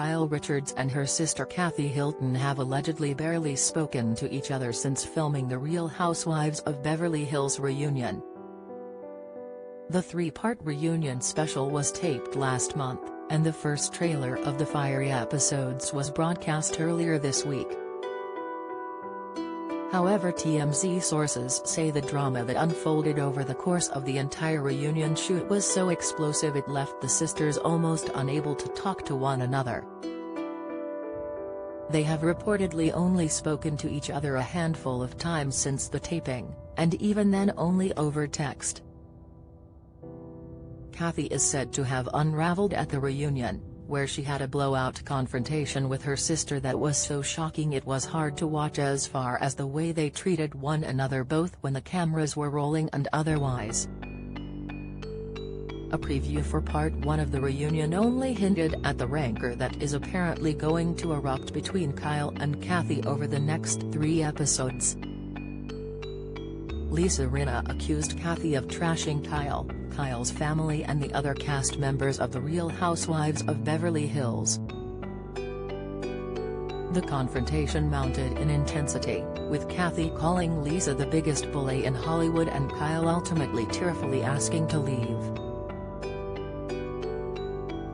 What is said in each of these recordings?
Kyle Richards and her sister Kathy Hilton have allegedly barely spoken to each other since filming the Real Housewives of Beverly Hills reunion. The three-part reunion special was taped last month, and the first trailer of the fiery episodes was broadcast earlier this week. However, TMZ sources say the drama that unfolded over the course of the entire reunion shoot was so explosive it left the sisters almost unable to talk to one another. They have reportedly only spoken to each other a handful of times since the taping, and even then only over text. Kathy is said to have unraveled at the reunion, where she had a blowout confrontation with her sister that was so shocking it was hard to watch, as far as the way they treated one another both when the cameras were rolling and otherwise. A preview for part 1 of the reunion only hinted at the rancor that is apparently going to erupt between Kyle and Kathy over the next 3 episodes. Lisa Rinna accused Kathy of trashing Kyle's family and the other cast members of The Real Housewives of Beverly Hills. The confrontation mounted in intensity, with Kathy calling Lisa the biggest bully in Hollywood and Kyle ultimately tearfully asking to leave.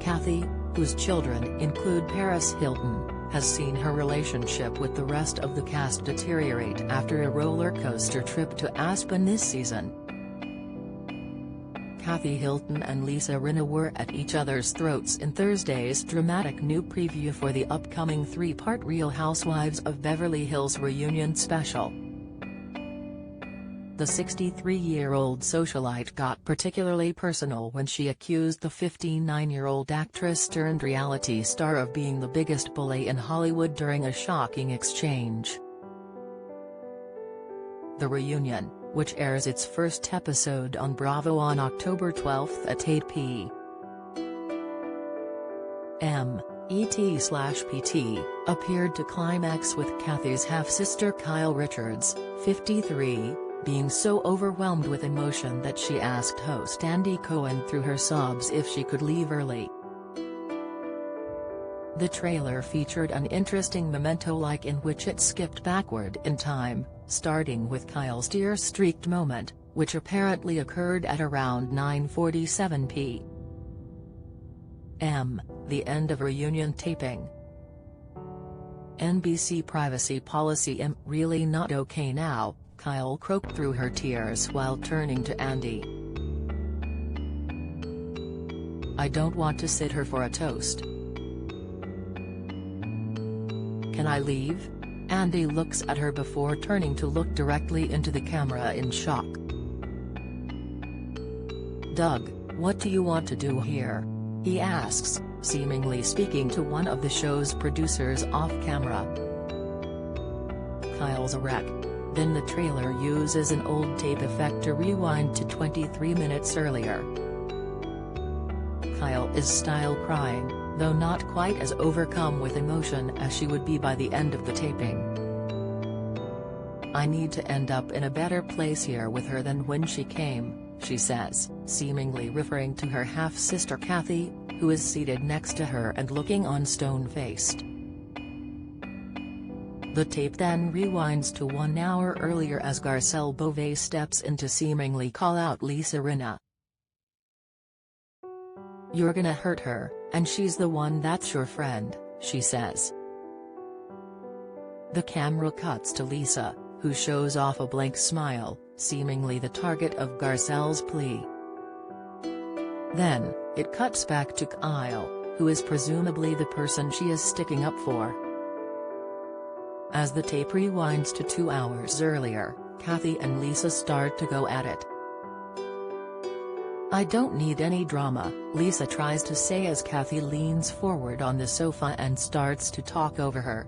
Kathy, whose children include Paris Hilton, has seen her relationship with the rest of the cast deteriorate after a roller coaster trip to Aspen this season. Kathy Hilton and Lisa Rinna were at each other's throats in Thursday's dramatic new preview for the upcoming 3-part Real Housewives of Beverly Hills reunion special. The 63-year-old socialite got particularly personal when she accused the 59-year-old actress-turned-reality star of being the biggest bully in Hollywood during a shocking exchange. The reunion, which airs its first episode on Bravo on October 12 at 8 p.m. ET/PT, appeared to climax with Kathy's half-sister Kyle Richards, 53, being so overwhelmed with emotion that she asked host Andy Cohen through her sobs if she could leave early. The trailer featured an interesting memento-like in which it skipped backward in time, starting with Kyle's tear-streaked moment, which apparently occurred at around 9:47 p.m., the end of reunion taping. NBC privacy policy: really not okay now, Kyle croaked through her tears while turning to Andy. I don't want to sit here for a toast. Can I leave? Andy looks at her before turning to look directly into the camera in shock. Doug, what do you want to do here? He asks, seemingly speaking to one of the show's producers off-camera. Kyle's a wreck. Then the trailer uses an old tape effect to rewind to 23 minutes earlier. Kyle is style crying, though not quite as overcome with emotion as she would be by the end of the taping. I need to end up in a better place here with her than when she came, she says, seemingly referring to her half-sister Kathy, who is seated next to her and looking on stone-faced. The tape then rewinds to 1 hour earlier as Garcelle Beauvais steps in to seemingly call out Lisa Rinna. You're gonna hurt her, and she's the one that's your friend, she says. The camera cuts to Lisa, who shows off a blank smile, seemingly the target of Garcelle's plea. Then, it cuts back to Kyle, who is presumably the person she is sticking up for. As the tape rewinds to 2 hours earlier, Kathy and Lisa start to go at it. I don't need any drama, Lisa tries to say as Kathy leans forward on the sofa and starts to talk over her.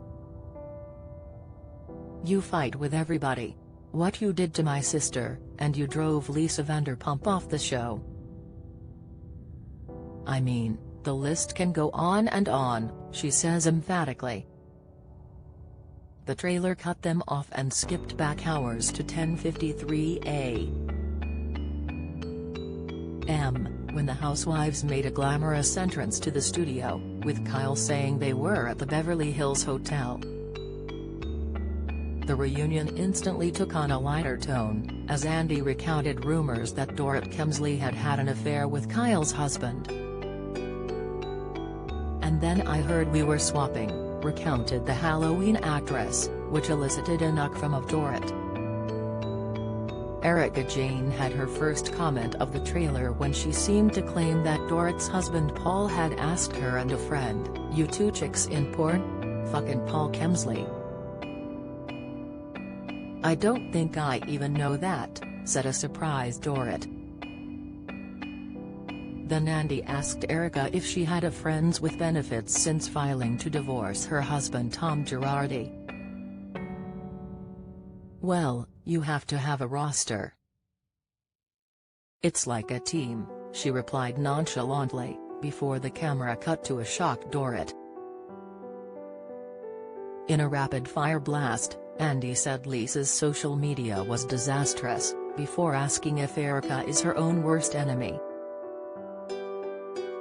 You fight with everybody. What you did to my sister, and you drove Lisa Vanderpump off the show. I mean, the list can go on and on, she says emphatically. The trailer cut them off and skipped back hours to 10:53 a.m., when the housewives made a glamorous entrance to the studio, with Kyle saying they were at the Beverly Hills Hotel. The reunion instantly took on a lighter tone, as Andy recounted rumors that Dorit Kemsley had had an affair with Kyle's husband. "And then I heard we were swapping," recounted the Halloween actress, which elicited a knock from of Dorit. Erika Jayne had her first comment of the trailer when she seemed to claim that Dorit's husband Paul had asked her and a friend, "You two chicks in porn? Fucking Paul Kemsley." "I don't think I even know that," said a surprised Dorit. Then Andy asked Erika if she had a friends with benefits since filing to divorce her husband Tom Girardi. "Well, you have to have a roster. It's like a team," she replied nonchalantly, before the camera cut to a shocked Dorit. In a rapid-fire blast, Andy said Lisa's social media was disastrous, before asking if Erika is her own worst enemy.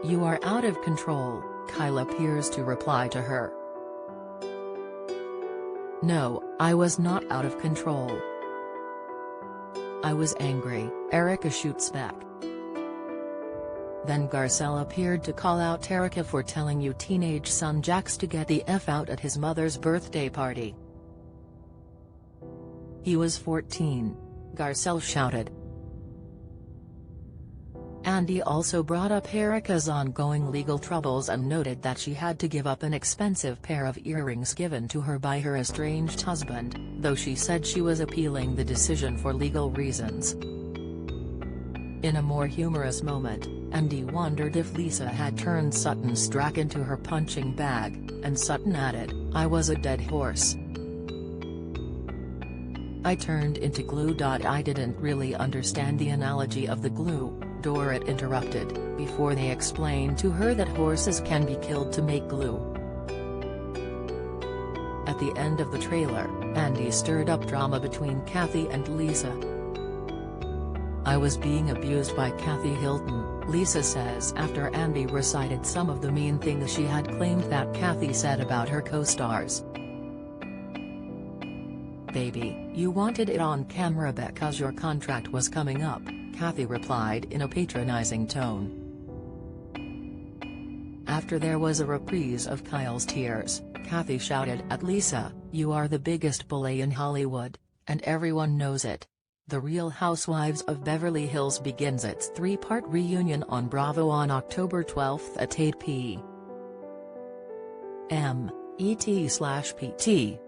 "You are out of control," Kyle appears to reply to her. "No, I was not out of control. I was angry," Erika shoots back. Then Garcelle appeared to call out Erika for telling your teenage son Jax to get the F out at his mother's birthday party. "He was 14, Garcelle shouted. Andy also brought up Erika's ongoing legal troubles and noted that she had to give up an expensive pair of earrings given to her by her estranged husband, though she said she was appealing the decision for legal reasons. In a more humorous moment, Andy wondered if Lisa had turned Sutton Stracke into her punching bag, and Sutton added, "I was a dead horse. I turned into glue. I didn't really understand the analogy of the glue," Dorit interrupted, before they explained to her that horses can be killed to make glue. At the end of the trailer, Andy stirred up drama between Kathy and Lisa. "I was being abused by Kathy Hilton," Lisa says after Andy recited some of the mean things she had claimed that Kathy said about her co-stars. "Baby, you wanted it on camera because your contract was coming up," Kathy replied in a patronizing tone. After there was a reprise of Kyle's tears, Kathy shouted at Lisa, "You are the biggest bully in Hollywood, and everyone knows it." The Real Housewives of Beverly Hills begins its three-part reunion on Bravo on October 12 at 8 p.m. ET/PT.